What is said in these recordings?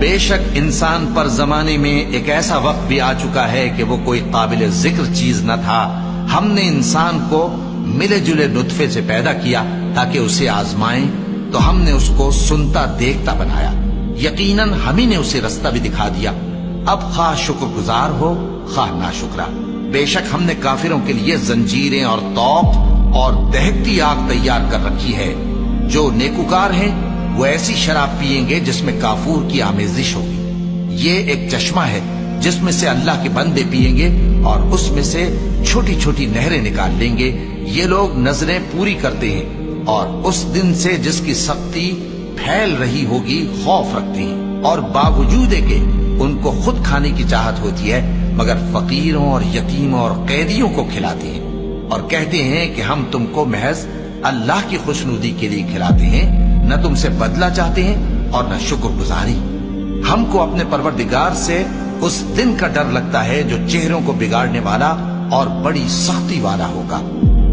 بے شک انسان پر زمانے میں ایک ایسا وقت بھی آ چکا ہے کہ وہ کوئی قابل ذکر چیز نہ تھا. ہم نے انسان کو ملے جلے نطفے سے پیدا کیا تاکہ اسے آزمائیں، تو ہم نے اس کو سنتا دیکھتا بنایا. یقیناً ہم ہی نے اسے رستہ بھی دکھا دیا. اب خواہ شکر گزار ہو خواہ ناشکرا. بے شک ہم نے کافروں کے لیے زنجیریں اور طوق اور دہکتی آگ تیار کر رکھی ہے. جو نیکوکار ہیں وہ ایسی شراب پیئیں گے جس میں کافور کی آمیزش ہوگی. یہ ایک چشمہ ہے جس میں سے اللہ کے بندے پیئیں گے اور اس میں سے چھوٹی چھوٹی نہریں نکال لیں گے. یہ لوگ نظریں پوری کرتے ہیں اور اس دن سے جس کی سختی پھیل رہی ہوگی خوف رکھتے ہیں، اور باوجود کہ ان کو خود کھانے کی چاہت ہوتی ہے مگر فقیروں اور یتیموں اور قیدیوں کو کھلاتے ہیں، اور کہتے ہیں کہ ہم تم کو محض اللہ کی خوشنودی کے لیے کھلاتے ہیں، نہ تم سے بدلہ چاہتے ہیں اور نہ شکر گزاری. ہم کو اپنے پروردگار سے اس دن کا ڈر لگتا ہے جو چہروں کو بگاڑنے والا اور بڑی سختی والا ہوگا.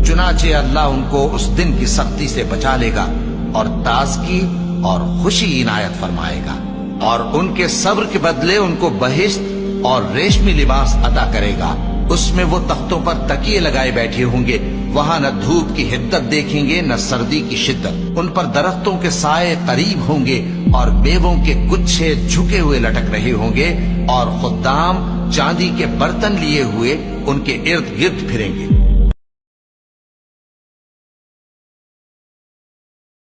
چنانچہ اللہ ان کو اس دن کی سختی سے بچا لے گا اور تازگی اور خوشی عنایت فرمائے گا، اور ان کے صبر کے بدلے ان کو بہشت اور ریشمی لباس عطا کرے گا. اس میں وہ تختوں پر تکیے لگائے بیٹھے ہوں گے. وہاں نہ دھوپ کی حدت دیکھیں گے نہ سردی کی شدت. ان پر درختوں کے سائے قریب ہوں گے اور میووں کے گچھے جھکے ہوئے لٹک رہے ہوں گے، اور خدام چاندی کے برتن لیے ہوئے ان کے ارد گرد پھریں گے.